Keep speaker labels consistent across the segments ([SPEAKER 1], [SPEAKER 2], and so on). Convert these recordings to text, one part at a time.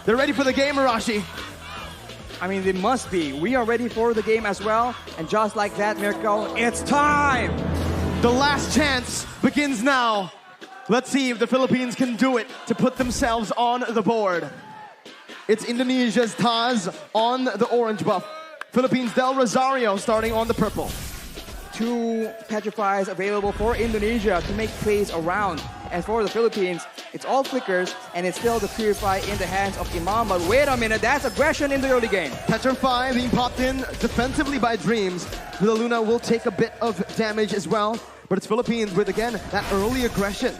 [SPEAKER 1] They're ready for the game, Arashi.
[SPEAKER 2] I mean, they must be. We are ready for the game as well. And just like that, Mirko, it's time!
[SPEAKER 1] The last chance begins now. Let's see if the Philippines can do it to put themselves on the board. It's Indonesia's Taz on the orange buff. Philippines Del Rosario starting on the purple.
[SPEAKER 2] 2 petrifies available for Indonesia to make plays around. And for the Philippines, it's all flickers, and it's still the Purify in the hands of Imam. But wait a minute, that's aggression in the early game.
[SPEAKER 1] Petrify being popped in defensively by Dreams. Villa Luna will take a bit of damage as well. But it's Philippines with, again, that early aggression.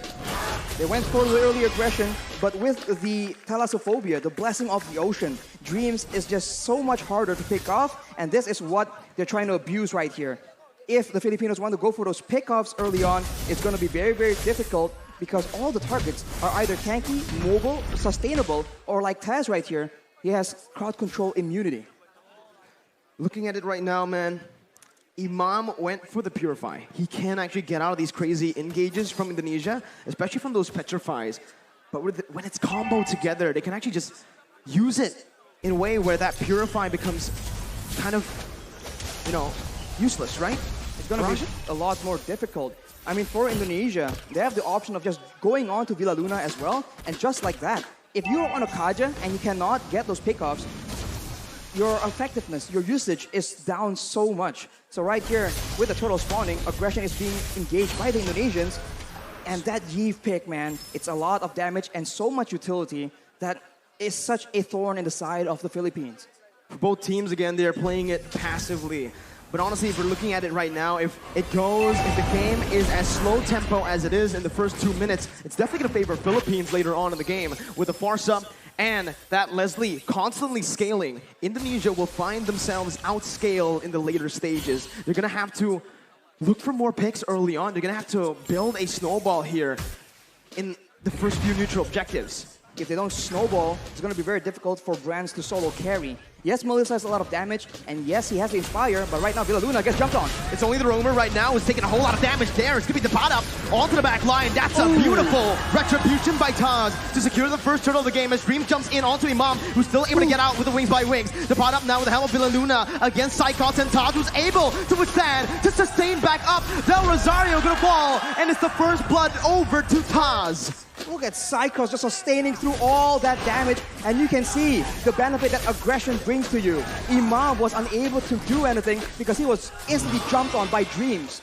[SPEAKER 2] They went for the early aggression, but with the Thalassophobia, the blessing of the ocean, Dreams is just so much harder to pick off, and this is what they're trying to abuse right here. If the Filipinos want to go for those pickoffs early on, it's going to be very, very difficult because all the targets are either tanky, mobile, sustainable, or like Taz right here, he has crowd control immunity.
[SPEAKER 1] Looking at it right now, man, Imam went for the Purify. He can actually get out of these crazy engages from Indonesia, especially from those Petrifies. But when it's comboed together, they can actually just use it in a way where that Purify becomes kind of, you know, useless, right?
[SPEAKER 2] It's going to be a lot more difficult. I mean, for Indonesia, they have the option of just going on to Villa Luna as well, and just like that, if you're on a Kaja and you cannot get those pickoffs, your effectiveness, your usage is down so much. So right here, with the turtle spawning, aggression is being engaged by the Indonesians, and that Yeeve pick, man, it's a lot of damage and so much utility that is such a thorn in the side of the Philippines.
[SPEAKER 1] For both teams, again, they're playing it passively. But honestly, if we're looking at it right now, if the game is as slow tempo as it is in the first 2 minutes, it's definitely going to favor Philippines later on in the game. With the force up and that Leslie constantly scaling, Indonesia will find themselves outscaled in the later stages. They're going to have to look for more picks early on. They're going to have to build a snowball here in the first few neutral objectives.
[SPEAKER 2] If they don't snowball, it's going to be very difficult for Brands to solo carry. Yes, Melissa has a lot of damage, and yes, he has the Inspire, but right now Villa Luna gets jumped on.
[SPEAKER 1] It's only the Roamer right now who's taking a whole lot of damage there. It's going to be the pot up onto the back line. That's a beautiful retribution by Taz to secure the first turtle of the game as Dream jumps in onto Imam, who's still able to get out with the wings by wings. The pot up now with the help of Villa Luna against Psychots, and Taz who's able to withstand, to sustain back up. Del Rosario gonna fall, and it's the first blood over to Taz.
[SPEAKER 2] Look at Psychos just sustaining through all that damage, and you can see the benefit that aggression brings to you. Imam was unable to do anything because he was instantly jumped on by Dreams.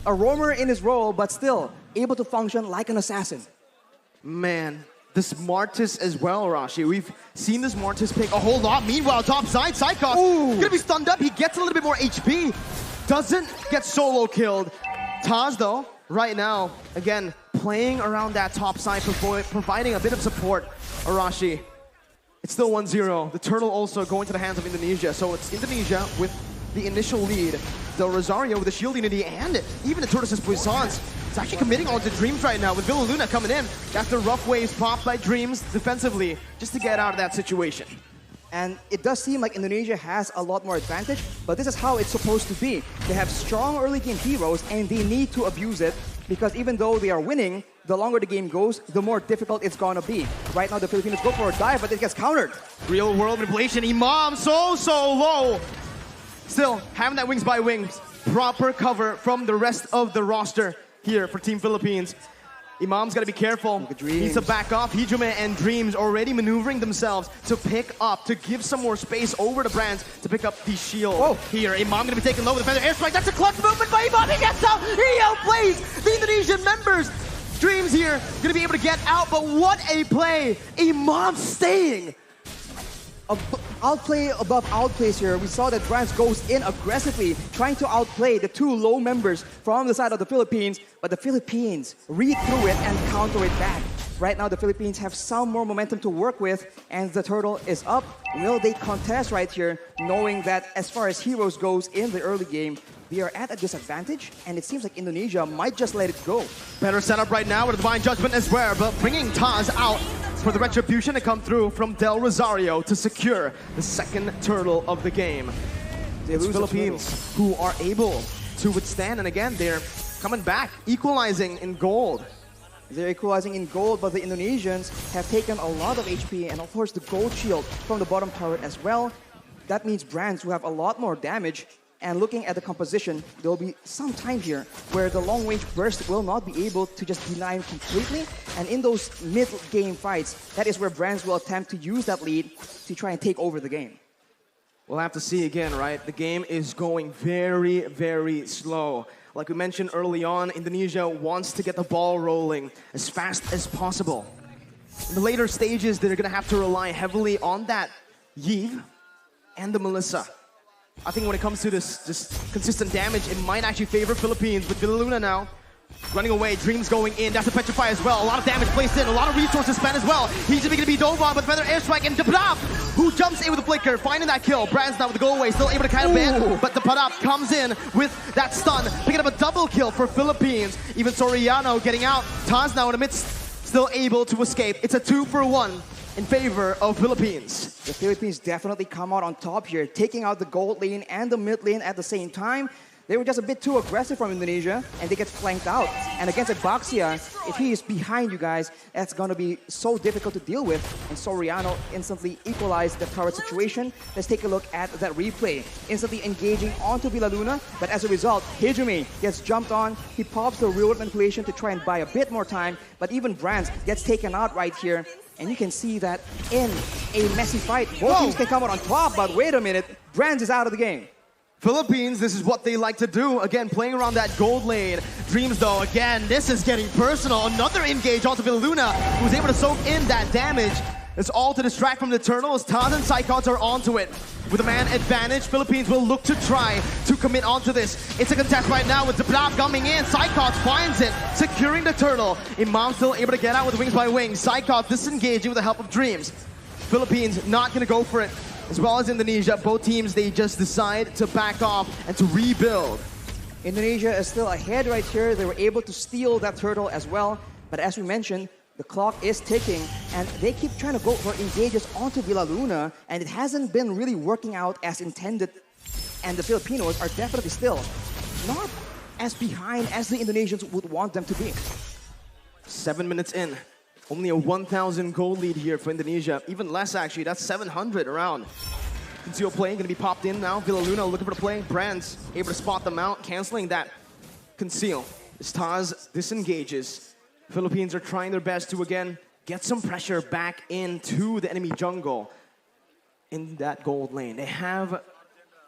[SPEAKER 2] A roamer in his role, but still able to function like an assassin.
[SPEAKER 1] Man, the Smartest as well, Rashi. We've seen the Smartest pick a whole lot. Meanwhile, top side, Psychos gonna be stunned up. He gets a little bit more HP. Doesn't get solo killed. Taz, though, right now, again, playing around that top side, providing a bit of support. Arashi, it's still 1-0. The turtle also going to the hands of Indonesia. So it's Indonesia with the initial lead. Del Rosario with the shield unity, and even the Tortoise's Puissance. It's actually committing all to Dreams right now with Villa Luna coming in after rough waves popped by Dreams defensively just to get out of that situation.
[SPEAKER 2] And it does seem like Indonesia has a lot more advantage, but this is how it's supposed to be. They have strong early game heroes, and they need to abuse it, because even though they are winning, the longer the game goes, the more difficult it's gonna be. Right now, the Filipinos go for a dive, but it gets countered.
[SPEAKER 1] Real world manipulation. Imam so low. Still, having that wings by wings, proper cover from the rest of the roster here for Team Philippines. Imam's got to be careful. Needs to back off. Hijime and Dreams already maneuvering themselves to pick up, to give some more space over to Brands to pick up the shield here. Imam going to be taken low with the feather airstrike. That's a clutch movement by Imam. He gets out. He outplays the Indonesian members. Dreams here going to be able to get out, but what a play. Imam staying.
[SPEAKER 2] Outplay above outplays here. We saw that Brands goes in aggressively, trying to outplay the 2 low members from the side of the Philippines, but the Philippines read through it and counter it back. Right now, the Philippines have some more momentum to work with, and the turtle is up. Will they contest right here, knowing that as far as heroes goes in the early game, they are at a disadvantage, and it seems like Indonesia might just let it go.
[SPEAKER 1] Better setup right now with a Divine Judgment as well, but bringing Taz out for the retribution to come through from Del Rosario to secure the second turtle of the game. It's Philippines who are able to withstand, and again, they're coming back, equalizing in gold.
[SPEAKER 2] They're equalizing in gold, but the Indonesians have taken a lot of HP, and of course the gold shield from the bottom turret as well. That means Brands who have a lot more damage. And looking at the composition, there will be some time here where the long-range burst will not be able to just deny him completely. And in those mid-game fights, that is where Brands will attempt to use that lead to try and take over the game.
[SPEAKER 1] We'll have to see again, right? The game is going very, very slow. Like we mentioned early on, Indonesia wants to get the ball rolling as fast as possible. In the later stages, they're going to have to rely heavily on that Yves and the Melissa. I think when it comes to this just consistent damage, it might actually favor Philippines. With Villaluna now running away, Dreams going in. That's a Petrify as well. A lot of damage placed in, a lot of resources spent as well. He's going to be dove on, but Feather Airstrike and Dapadap, who jumps in with the flicker, finding that kill. Brands now with the go away, still able to kind of ban, but Dapadap comes in with that stun, picking up a double kill for Philippines. Even Soriano getting out. Taz now in the midst, still able to escape. It's a 2-for-1. In favor of Philippines.
[SPEAKER 2] The Philippines definitely come out on top here, taking out the gold lane and the mid lane at the same time. They were just a bit too aggressive from Indonesia, and they get flanked out. And against Baxia, if he is behind you guys, that's going to be so difficult to deal with. And Soriano instantly equalized the turret situation. Let's take a look at that replay. Instantly engaging onto Villaluna, but as a result, Hijumi gets jumped on. He pops the real-world manipulation to try and buy a bit more time, but even Brands gets taken out right here. And you can see that in a messy fight, both teams can come out on top, but wait a minute, Brands is out of the game.
[SPEAKER 1] Philippines, this is what they like to do. Again, playing around that gold lane. Dreams, though, again, this is getting personal. Another engage onto Villaluna, who's able to soak in that damage. It's all to distract from the turtle as Taz and Psychots are onto it. With a man advantage, Philippines will look to try to commit onto this. It's a contest right now with Zabrab coming in. Psychots finds it, securing the turtle. Imam still able to get out with wings by wings. Psychots disengaging with the help of Dreams. Philippines not going to go for it. As well as Indonesia, both teams, they just decide to back off and to rebuild.
[SPEAKER 2] Indonesia is still ahead right here. They were able to steal that turtle as well. But as we mentioned, the clock is ticking, and they keep trying to go for engages onto Villaluna, and it hasn't been really working out as intended. And the Filipinos are definitely still not as behind as the Indonesians would want them to be.
[SPEAKER 1] 7 minutes in. Only a 1,000 gold lead here for Indonesia. Even less, actually. That's 700 around. Conceal play going to be popped in now. Villaluna looking for the play. Brands able to spot them out, canceling that conceal. As Taz disengages. Philippines are trying their best to, again, get some pressure back into the enemy jungle in that gold lane. They have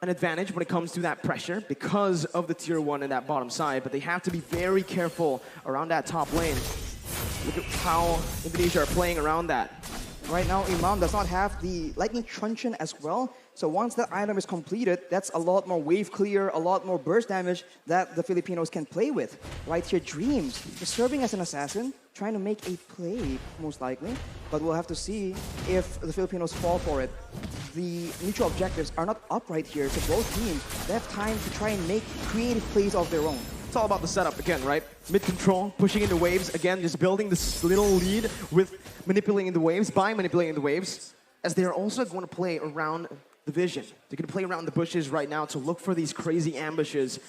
[SPEAKER 1] an advantage when it comes to that pressure because of the tier 1 in that bottom side, but they have to be very careful around that top lane. Look at how Indonesia are playing around that.
[SPEAKER 2] Right now, Imam does not have the Lightning Truncheon as well. So once that item is completed, that's a lot more wave clear, a lot more burst damage that the Filipinos can play with. Right here, Dreams is serving as an assassin, trying to make a play, most likely. But we'll have to see if the Filipinos fall for it. The mutual objectives are not up right here, so both teams, they have time to try and make creative plays of their own.
[SPEAKER 1] It's all about the setup again, right? Mid-control, pushing into waves. Again, just building this little lead with manipulating the waves, by manipulating the waves, as they are also going to play around the vision. They're going to play around the bushes right now to look for these crazy ambushes.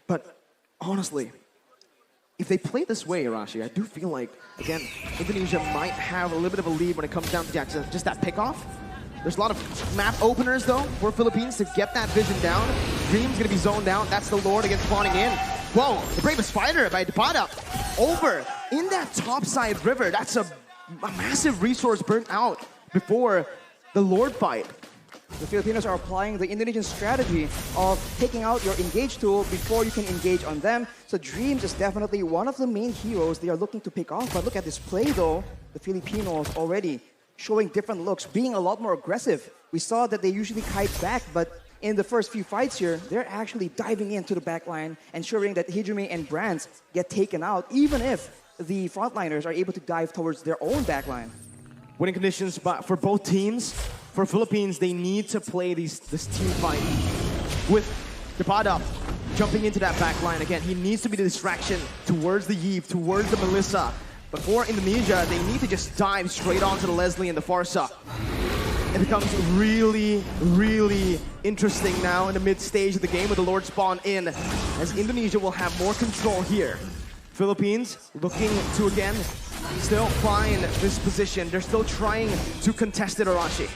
[SPEAKER 1] But honestly, if they play this way, Arashi, I do feel like, again, Indonesia might have a little bit of a lead when it comes down to just that pickoff. There's a lot of map openers, though, for Philippines to get that vision down. Dream's going to be zoned out. That's the Lord against spawning in. Whoa, the Bravest Fighter by Dapada over in that topside river. That's a massive resource burnt out before the Lord fight.
[SPEAKER 2] The Filipinos are applying the Indonesian strategy of taking out your engage tool before you can engage on them. So Dreams is definitely one of the main heroes they are looking to pick off. But look at this play, though. The Filipinos already showing different looks, being a lot more aggressive. We saw that they usually kite back, but in the first few fights here, they're actually diving into the backline, ensuring that Hijumi and Brands get taken out, even if the frontliners are able to dive towards their own backline.
[SPEAKER 1] Winning conditions for both teams. For Philippines, they need to play this team fight with Dapada jumping into that backline. Again, he needs to be the distraction towards the Yves, towards the Melissa. But for Indonesia, they need to just dive straight onto the Leslie and the Farsa. It becomes really, really interesting now in the mid-stage of the game with the Lord spawn in, as Indonesia will have more control here. Philippines looking to again still find this position. They're still trying to contest it, Arashi.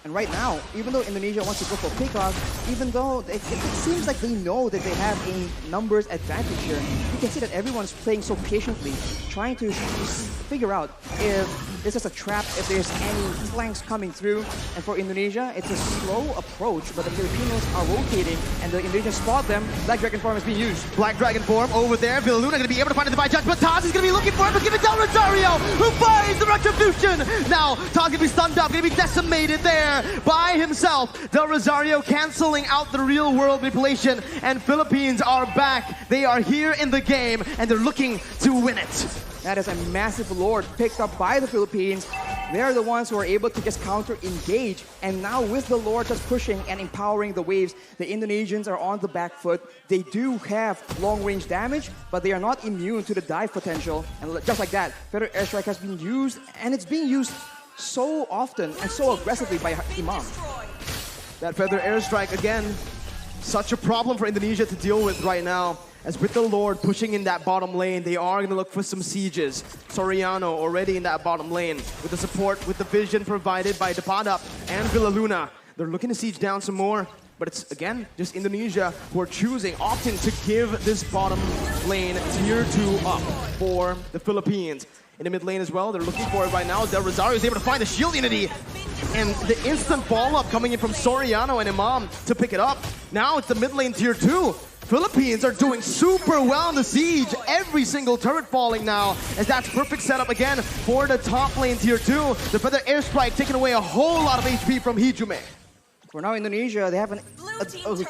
[SPEAKER 2] And right now, even though Indonesia wants to go for pickoff, even though it seems like they know that they have a numbers advantage here, you can see that everyone's playing so patiently, trying to figure out if this is a trap, if there's any flanks coming through. And for Indonesia, it's a slow approach, but the Filipinos are rotating, and the Indonesians spot them. Black Dragon form is being used.
[SPEAKER 1] Black Dragon form over there. Villaluna going to be able to find it by judge, but Taz is going to be looking for it, but give it down Rosario, who finds the retribution. Now, Taz going to be stunned up, going to be decimated there by himself. Del Rosario canceling out the real world manipulation, and Philippines are back. They are here in the game, and they're looking to win it.
[SPEAKER 2] That is a massive lord picked up by the Philippines. They're the ones who are able to just counter-engage. And now with the lord just pushing and empowering the waves, the Indonesians are on the back foot. They do have long-range damage, but they are not immune to the dive potential. And just like that, Feather Airstrike has been used, and it's being used so often and so aggressively by Imam.
[SPEAKER 1] That Feather Airstrike, again, such a problem for Indonesia to deal with right now. As with the Lord pushing in that bottom lane, they are going to look for some sieges. Soriano already in that bottom lane with the support, with the vision provided by Depadap and Villaluna. They're looking to siege down some more, but it's, again, just Indonesia who are opting to give this bottom lane tier 2 up for the Philippines. In the mid lane as well, they're looking for it right now. Del Rosario is able to find the shield unity. And the instant follow-up coming in from Soriano and Imam to pick it up. Now it's the mid lane tier 2. Philippines are doing super well in the siege. Every single turret falling now, as that's perfect setup again for the top lane tier 2. The Feather Airstrike taking away a whole lot of HP from Hijume.
[SPEAKER 2] For now, Indonesia, they have a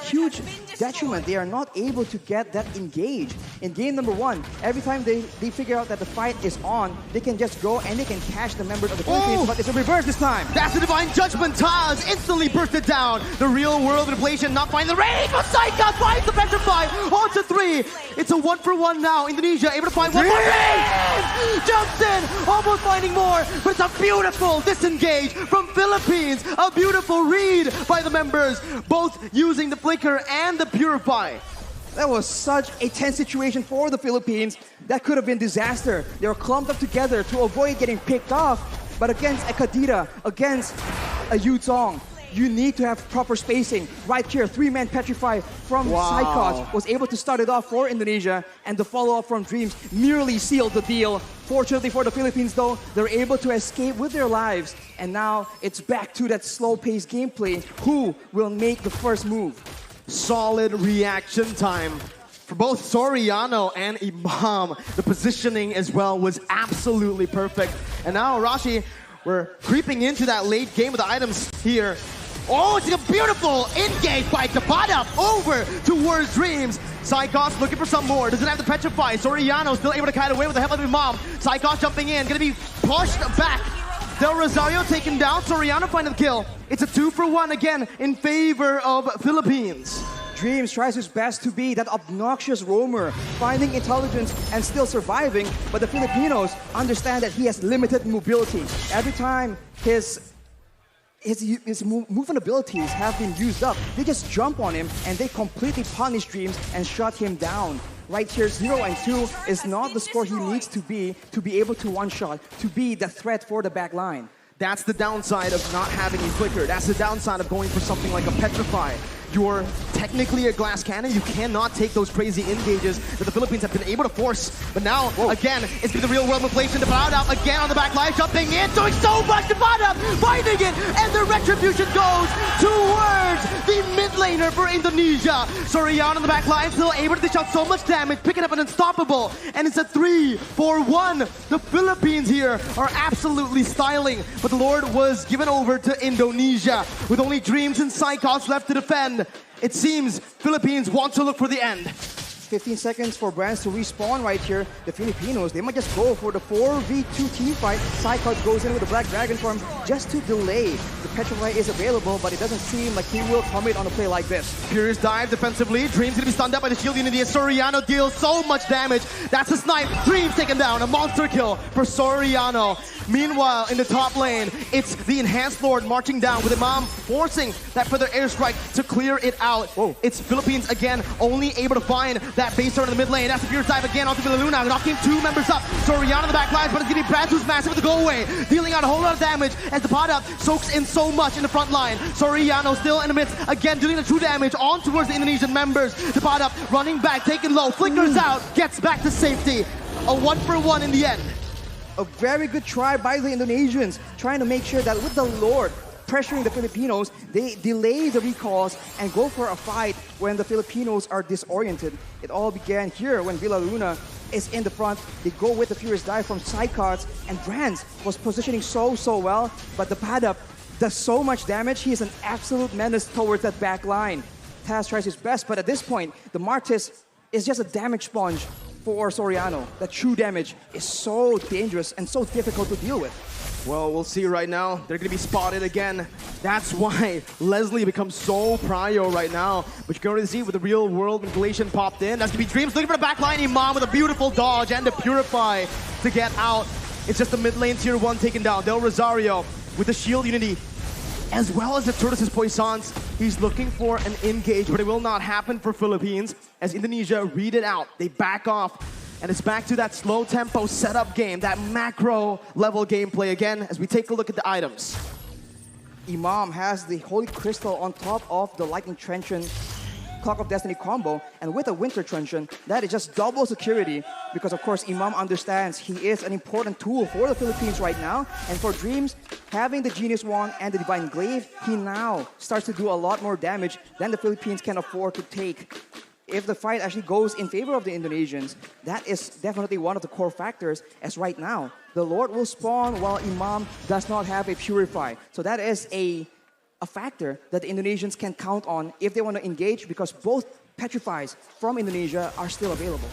[SPEAKER 2] huge detriment. They are not able to get that engage. In game number 1, every time they figure out that the fight is on, they can just go and they can catch the members of the Philippines, but it's a reverse this time.
[SPEAKER 1] That's the Divine Judgment. Taz instantly bursted down. The real world manipulation not finding the range, but Saika finds the Petrify on to 3. It's a 1-for-1 now. Indonesia able to find one more. Jumps in, almost finding more, but it's a beautiful disengage from Philippines. A beautiful read by the members, both using the Flicker and the Purify.
[SPEAKER 2] That was such a tense situation for the Philippines. That could have been disaster. They were clumped up together to avoid getting picked off. But against a Kadira, against a Yutong, you need to have proper spacing. Right here, 3-man Petrify from Psychot was able to start it off for Indonesia, and the follow-up from Dreams nearly sealed the deal. Fortunately for the Philippines though, they're able to escape with their lives, and now it's back to that slow-paced gameplay. Who will make the first move?
[SPEAKER 1] Solid reaction time for both Soriano and Imam. The positioning as well was absolutely perfect. And now Rashi, we're creeping into that late game with the items here. Oh, it's a beautiful engage by Tapada over towards Dreams. Psychos looking for some more. Doesn't have the Petrify. Soriano still able to kite away with the help of Imam. Psychos jumping in. Gonna be pushed back. Del Rosario taken down. Soriano finding the kill. It's a 2-for-1 again in favor of Philippines.
[SPEAKER 2] Dreams tries his best to be that obnoxious roamer, finding intelligence and still surviving, but the Filipinos understand that he has limited mobility. Every time his movement abilities have been used up, they just jump on him and they completely punish Dreams and shut him down. Right here, 0 and 2 is not the score he needs to be able to one-shot, to be the threat for the back line.
[SPEAKER 1] That's the downside of not having a Flicker. That's the downside of going for something like a Petrify. You're technically a glass cannon. You cannot take those crazy engages that the Philippines have been able to force. But now, again, it's been the real world manipulation. Depada again on the back line, jumping in, doing so much. Depada finding it, and the retribution goes towards the mid laner for Indonesia. Soriano on the back line, still able to dish out so much damage, picking up an unstoppable. And it's a 3-for-1. The Philippines here are absolutely styling. But the Lord was given over to Indonesia with only Dreams and Psychos left to defend. It seems Philippines want to look for the end.
[SPEAKER 2] 15 seconds for Brands to respawn right here. The Filipinos, they might just go for the 4v2 team fight. Psychot goes in with the Black Dragon form just to delay. The Petrify is available, but it doesn't seem like he will commit on a play like this.
[SPEAKER 1] Furious dive defensively. Dreams gonna be stunned up by the shield unity as Soriano deals so much damage. That's a snipe. Dreams taken down. A monster kill for Soriano. Meanwhile, in the top lane, it's the Enhanced Lord marching down with Imam forcing that further airstrike to clear it out.
[SPEAKER 2] Whoa.
[SPEAKER 1] It's Philippines again, only able to find that base turn in the mid lane. That's the Fierce Dive again onto Villaluna, knocking 2 members up. Soriano in the back lines, but it's going to be Brad who's massive with the go away, dealing out a whole lot of damage as the pot up soaks in so much in the front line. Soriano still in the midst, again dealing the true damage on towards the Indonesian members. The pot up running back, taking low, flickers out, gets back to safety. A 1-for-1 in the end.
[SPEAKER 2] A very good try by the Indonesians, trying to make sure that with the Lord pressuring the Filipinos, they delay the recalls and go for a fight when the Filipinos are disoriented. It all began here when Villaluna is in the front. They go with the Furious Dive from sidecards, and Brands was positioning so well, but the Padap does so much damage. He is an absolute menace towards that back line. Taz tries his best, but at this point, the Martis is just a damage sponge for Soriano. The true damage is so dangerous and so difficult to deal with.
[SPEAKER 1] Well, we'll see right now. They're going to be spotted again. That's why Leslie becomes so prio right now. But you can already see with the real world manipulation popped in. That's going to be Dreams looking for the backline. Imam with a beautiful dodge and the Purify to get out. It's just the mid lane tier 1 taken down. Del Rosario with the shield unity, as well as the Tortoise's Poissons. He's looking for an engage, but it will not happen for Philippines as Indonesia read it out. They back off, and it's back to that slow tempo setup game, that macro level gameplay again as we take a look at the items.
[SPEAKER 2] Imam has the Holy Crystal on top of the Lightning Truncheon Clock of Destiny combo, and with a Winter Truncheon, that is just double security because, of course, Imam understands he is an important tool for the Philippines right now. And for Dreams, having the Genius Wand and the Divine Glaive, he now starts to do a lot more damage than the Philippines can afford to take. If the fight actually goes in favor of the Indonesians, that is definitely one of the core factors, as right now, the Lord will spawn while Imam does not have a Purify. So that is a factor that the Indonesians can count on if they want to engage, because both Petrifies from Indonesia are still available.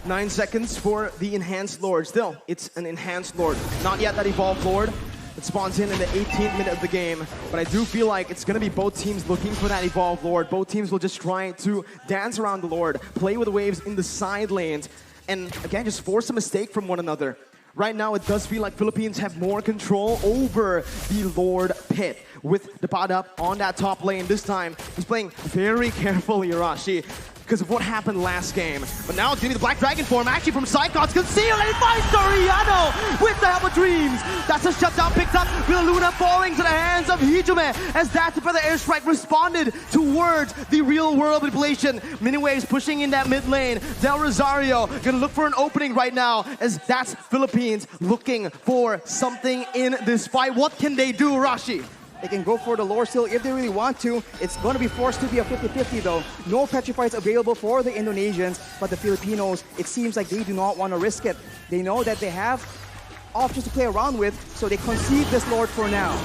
[SPEAKER 1] 9 seconds for the Enhanced Lord. Still, it's an Enhanced Lord. Not yet that Evolved Lord. It spawns in the 18th minute of the game. But I do feel like it's going to be both teams looking for that Evolved Lord. Both teams will just try to dance around the Lord, play with the waves in the side lanes, and again, just force a mistake from one another. Right now, it does feel like Philippines have more control over the Lord pit with the Padap on that top lane. This time, he's playing very carefully, Arashi, because of what happened last game. But now it's going to be the Black Dragon form, actually from Psychots, concealed, and he finds Soriano with the help of Dreams. That's a shutdown picked up. Villaluna falling to the hands of Hijime as that further airstrike responded towards the real world manipulation. Miniwaves pushing in that mid lane. Del Rosario gonna look for an opening right now as that's Philippines looking for something in this fight. What can they do, Rashi?
[SPEAKER 2] They can go for the lore steal if they really want to. It's going to be forced to be a 50-50 though. No Petrifies available for the Indonesians, but the Filipinos, it seems like they do not want to risk it. They know that they have options to play around with, so they concede this Lord for now.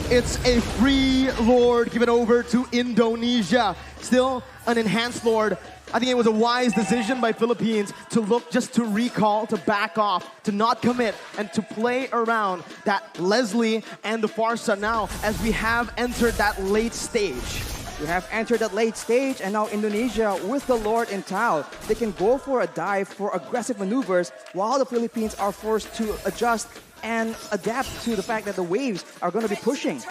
[SPEAKER 1] It's a free Lord given over to Indonesia. Still an Enhanced Lord. I think it was a wise decision by Philippines to look just to recall, to back off, to not commit, and to play around that Leslie and the Farsa now as we have entered that late stage.
[SPEAKER 2] We have entered that late stage, and now Indonesia with the Lord in tow. They can go for a dive for aggressive maneuvers while the Philippines are forced to adjust and adapt to the fact that the waves are going to be pushing.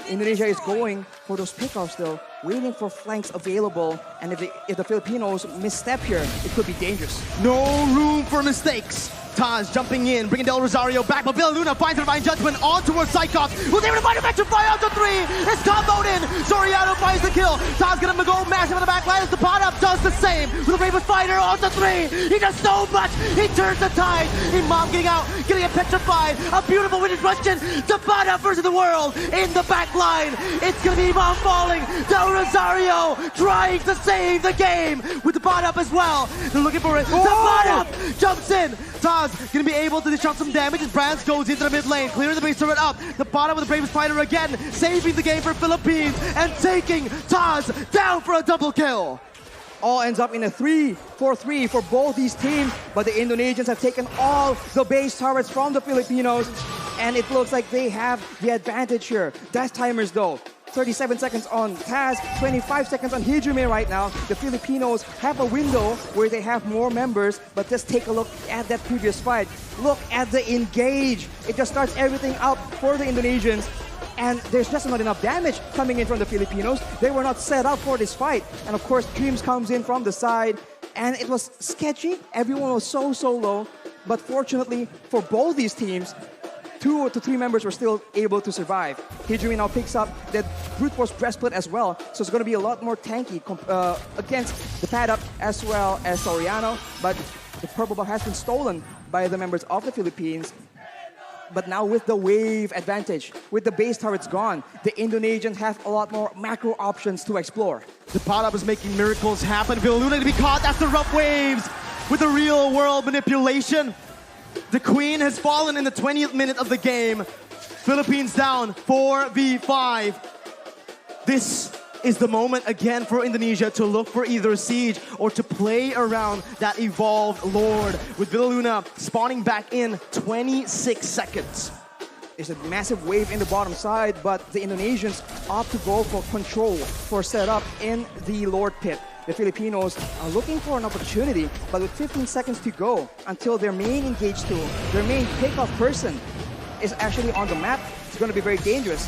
[SPEAKER 2] Indonesia is going for those pickoffs though, waiting for flanks available, and if the Filipinos misstep here, it could be dangerous.
[SPEAKER 1] No room for mistakes. Taz jumping in, bringing Del Rosario back, but Villaluna finds the Divine Judgment on towards Cyclops, who's able to find a Petrify out to 3. It's comboed in. Soriano finds the kill. Taz gonna go massive on the back line as the pot up does the same. With the Bravest Fighter on to 3. He does so much. He turns the tide. Imam getting out, getting a Petrified. A beautiful winning question. The pot up versus the world in the back line. It's gonna be Imam falling. Del Rosario trying to save the game with the pot up as well. They're looking for it. The pot up jumps in. Taz gonna be able to dish out some damage as Brands goes into the mid lane, clearing the base turret up. The bottom with the Bravest Fighter again, saving the game for Philippines and taking Taz down for a double kill.
[SPEAKER 2] All ends up in a 3-4-3 for both these teams, but the Indonesians have taken all the base turrets from the Filipinos, and it looks like they have the advantage here. Death timers though, 37 seconds on Taz, 25 seconds on Hijime right now. The Filipinos have a window where they have more members, but just take a look at that previous fight. Look at the engage. It just starts everything up for the Indonesians. And there's just not enough damage coming in from the Filipinos. They were not set up for this fight. And of course, Dreams comes in from the side. And it was sketchy. Everyone was so low. But fortunately for both these teams, 2 to 3 members were still able to survive. Hijumi now picks up that brute force breastplate as well. So it's going to be a lot more tanky against the pad up as well as Soriano. But the purple buff has been stolen by the members of the Philippines. But now with the wave advantage, with the base turrets gone, the Indonesians have a lot more macro options to explore.
[SPEAKER 1] The pot up is making miracles happen. Villaluna to be caught. That's the rough waves with the real world manipulation. The Queen has fallen in the 20th minute of the game. Philippines down 4v5. This is the moment again for Indonesia to look for either a siege or to play around that evolved Lord, with Villaluna spawning back in 26 seconds.
[SPEAKER 2] There's a massive wave in the bottom side, but the Indonesians opt to go for control, for setup in the Lord pit. The Filipinos are looking for an opportunity, but with 15 seconds to go until their main engage tool, their main takeoff person is actually on the map, it's going to be very dangerous.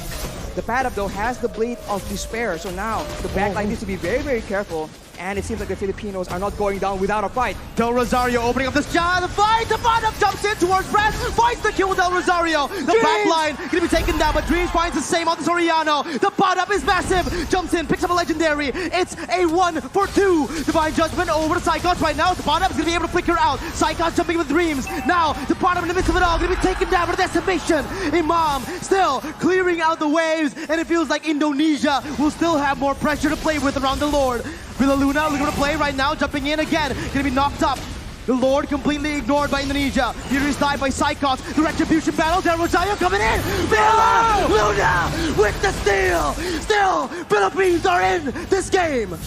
[SPEAKER 2] The pad up though has the Blade of Despair, so now the backline needs to be very careful. And it seems like the Filipinos are not going down without a fight.
[SPEAKER 1] Del Rosario opening up the shot, the fight! The bottom jumps in towards Brad, finds the kill with Del Rosario. The backline gonna be taken down, but Dreams finds the same on the Soriano. The bottom is massive, jumps in, picks up a legendary. It's a 1 for 2. Divine Judgment over to Psychos right now. The bottom is gonna be able to flicker out. Psychos jumping with Dreams. Now the bottom in the midst of it all gonna be taken down with a decimation. Imam still clearing out the waves, and it feels like Indonesia will still have more pressure to play with around the Lord. Villaluna looking to play right now, jumping in again, gonna be knocked up. The Lord completely ignored by Indonesia. Furious dive by Psychos. The retribution battle, Del Rosario coming in. Villaluna with the steal. Still, Philippines are in this game.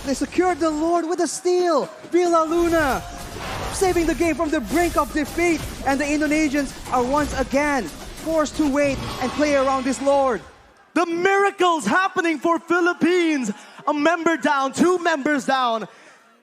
[SPEAKER 2] They secured the Lord with a steal. Villaluna saving the game from the brink of defeat. And the Indonesians are once again forced to wait and play around this Lord.
[SPEAKER 1] The miracles happening for Philippines. A member down, 2 members down.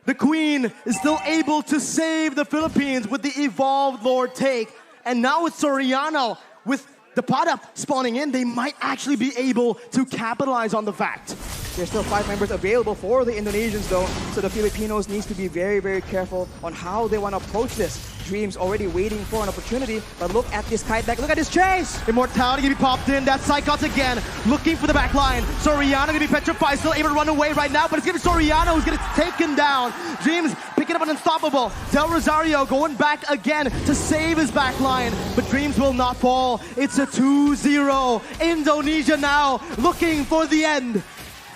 [SPEAKER 1] The Queen is still able to save the Philippines with the evolved Lord take. And now it's Soriano with the pot up spawning in. They might actually be able to capitalize on the fact.
[SPEAKER 2] There's still 5 members available for the Indonesians though, so the Filipinos needs to be very careful on how they want to approach this. Dreams already waiting for an opportunity, but look at this kite back, look at this chase!
[SPEAKER 1] Immortality gonna be popped in, that's Psychos again, looking for the back line. Soriano gonna be petrified, still able to run away right now, but it's gonna be Soriano who's gonna take him down. Dreams picking up an unstoppable. Del Rosario going back again to save his back line, but Dreams will not fall. It's a 2-0. Indonesia now looking for the end.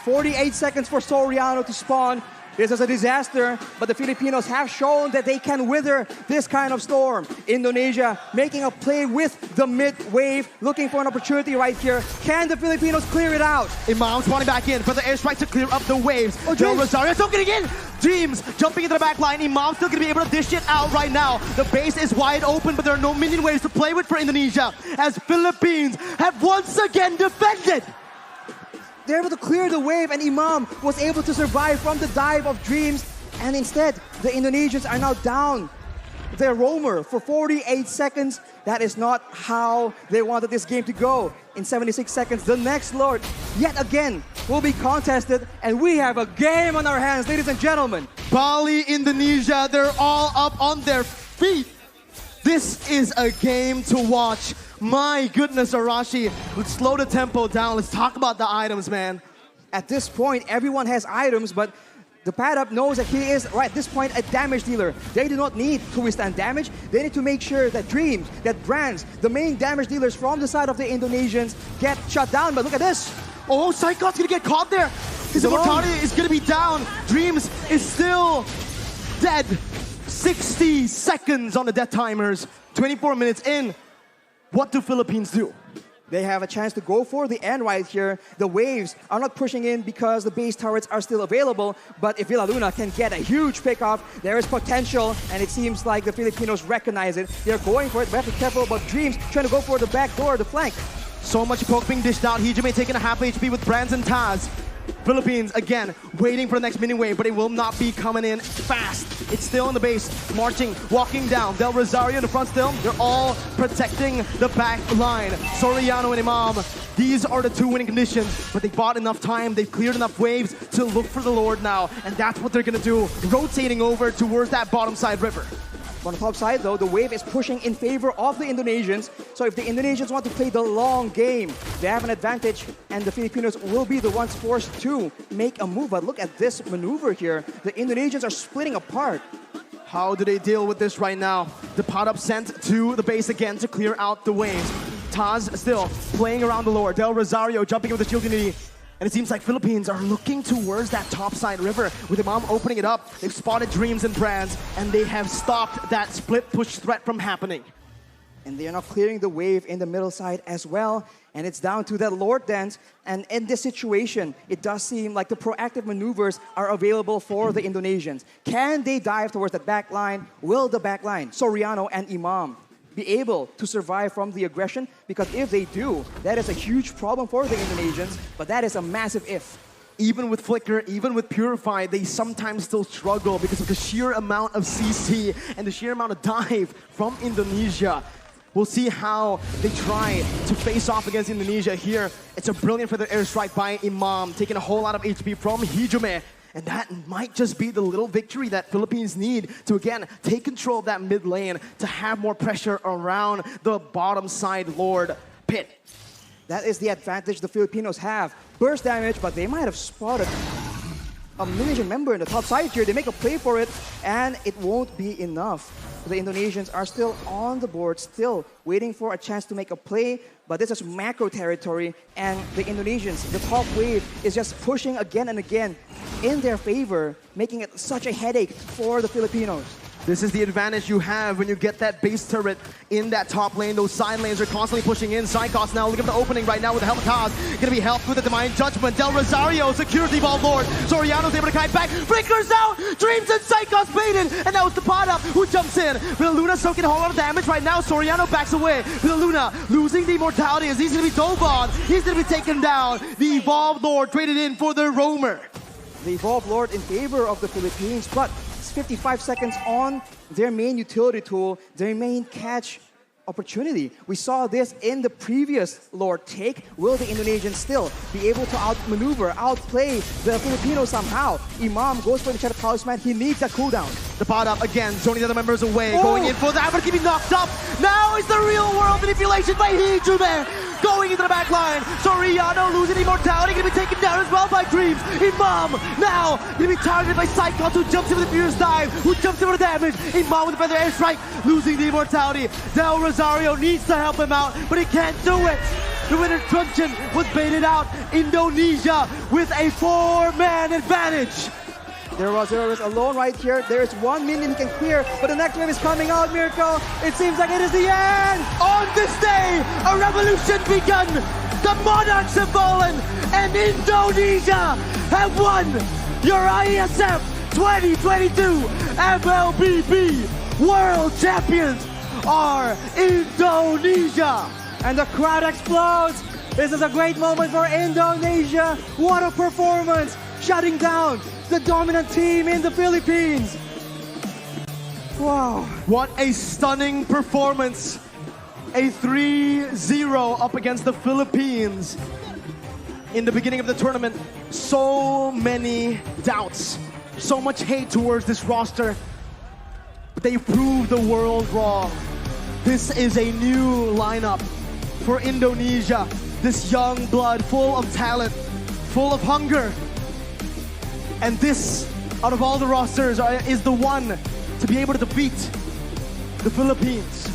[SPEAKER 2] 48 seconds for Soriano to spawn. This is a disaster, but the Filipinos have shown that they can wither this kind of storm. Indonesia making a play with the mid-wave, looking for an opportunity right here. Can the Filipinos clear it out?
[SPEAKER 1] Imam spawning back in for the airstrike to clear up the waves. Del Rosario still getting in. Dreams jumping into the back line. Imam still going to be able to dish it out right now. The base is wide open, but there are no minion waves to play with for Indonesia, as Philippines have once again defended.
[SPEAKER 2] They're able to clear the wave, and Imam was able to survive from the dive of Dreams. And instead, the Indonesians are now down their roamer for 48 seconds. That is not how they wanted this game to go. In 76 seconds, the next Lord, yet again, will be contested. And we have a game on our hands, ladies and gentlemen.
[SPEAKER 1] Bali, Indonesia, they're all up on their feet. This is a game to watch. My goodness, Arashi, let's slow the tempo down. Let's talk about the items, man.
[SPEAKER 2] At this point, everyone has items, but the pad up knows that he is, right at this point, a damage dealer. They do not need to withstand damage. They need to make sure that Dreams, that Brands, the main damage dealers from the side of the Indonesians, get shut down. But look at this.
[SPEAKER 1] Oh, Psychos gonna get caught there. His immortality is gonna be down. Dreams is still dead. 60 seconds on the death timers. 24 minutes in. What do Philippines do?
[SPEAKER 2] They have a chance to go for the end right here. The waves are not pushing in because the base turrets are still available. But if Villaluna can get a huge pickoff, there is potential. And it seems like the Filipinos recognize it. They're going for it. We have to be careful about Dreams trying to go for the back door, the flank.
[SPEAKER 1] So much poke being dished out. Hijime taking a half HP with Brands and Taz. Philippines, again, waiting for the next mini wave, but it will not be coming in fast. It's still in the base, marching, walking down. Del Rosario in the front still. They're all protecting the back line. Soriano and Imam, these are the two winning conditions, but they bought enough time. They've cleared enough waves to look for the Lord now, and that's what they're gonna do, rotating over towards that bottom side river.
[SPEAKER 2] On the top side, though, the wave is pushing in favor of the Indonesians. So if the Indonesians want to play the long game, they have an advantage, and the Filipinos will be the ones forced to make a move. But look at this maneuver here. The Indonesians are splitting apart.
[SPEAKER 1] How do they deal with this right now? The pot up sent to the base again to clear out the waves. Taz still playing around the Lord. Del Rosario jumping with the shield unity. And it seems like Philippines are looking towards that topside river with Imam opening it up. They've spotted Dreams and Brands, and they have stopped that split push threat from happening.
[SPEAKER 2] And they are now clearing the wave in the middle side as well. And it's down to that Lord dance. And in this situation, it does seem like the proactive maneuvers are available for the Indonesians. Can they dive towards that back line? Will the back line, Soriano and Imam, be able to survive from the aggression? Because if they do, that is a huge problem for the Indonesians, but that is a massive if.
[SPEAKER 1] Even with Flicker, even with Purify, they sometimes still struggle because of the sheer amount of CC and the sheer amount of dive from Indonesia. We'll see how they try to face off against Indonesia here. It's a brilliant feather airstrike by Imam, taking a whole lot of HP from Hijime. And that might just be the little victory that Philippines need to, again, take control of that mid lane to have more pressure around the bottom side Lord pit.
[SPEAKER 2] That is the advantage the Filipinos have. Burst damage, but they might have spotted a Indonesian member in the top side here. They make a play for it, and it won't be enough. The Indonesians are still on the board, still waiting for a chance to make a play, but this is macro territory, and the Indonesians, the top wave, is just pushing again and again in their favor, making it such a headache for the Filipinos.
[SPEAKER 1] This is the advantage you have when you get that base turret in that top lane. Those side lanes are constantly pushing in. Psychos now, look at the opening right now with the help of Taz. Gonna be helped with the Divine Judgment. Del Rosario secures the Evolved Lord. Soriano's able to kite back. Flickers out! Dreams and Psychos baited! And now it's the pot up who jumps in. Villaluna soaking a whole lot of damage right now. Soriano backs away. Villaluna losing the immortality as he's gonna be dove on. He's gonna be taken down. The Evolved Lord traded in for the Roamer.
[SPEAKER 2] The Evolved Lord in favor of the Philippines, but 55 seconds on their main utility tool, their main catch opportunity. We saw this in the previous Lord take. Will the Indonesians still be able to outmaneuver, outplay the Filipinos somehow? Imam goes for the Shadow Talisman. He needs that cooldown.
[SPEAKER 1] The pot up again, zoning the other members away, going in for that, but keeping knocked up. Now is the real world manipulation by Hijime. Going into the back line. Soriano losing immortality, gonna be taken down as well by Dreams. Imam now gonna be targeted by Psychos, who jumps in with the fierce dive, who jumps in with the damage. Imam with the feather airstrike, losing the immortality. Del Rosario needs to help him out, but he can't do it. The winner Truncheon was baited out. Indonesia with a 4-man advantage.
[SPEAKER 2] There was alone right here. There is 1 minion he can clear, but the next wave is coming out, Miracle. It seems like it is the end.
[SPEAKER 1] On this day, a revolution begun. The Monarchs have fallen, and Indonesia have won your IESF 2022 MLBB World Champions are Indonesia.
[SPEAKER 2] And the crowd explodes. This is a great moment for Indonesia. What a performance, shutting down the dominant team in the Philippines. Wow.
[SPEAKER 1] What a stunning performance. A 3-0 up against the Philippines. In the beginning of the tournament, so many doubts, so much hate towards this roster. But they proved the world wrong. This is a new lineup for Indonesia. This young blood, full of talent, full of hunger. And this, out of all the rosters, is the one to be able to defeat the Philippines.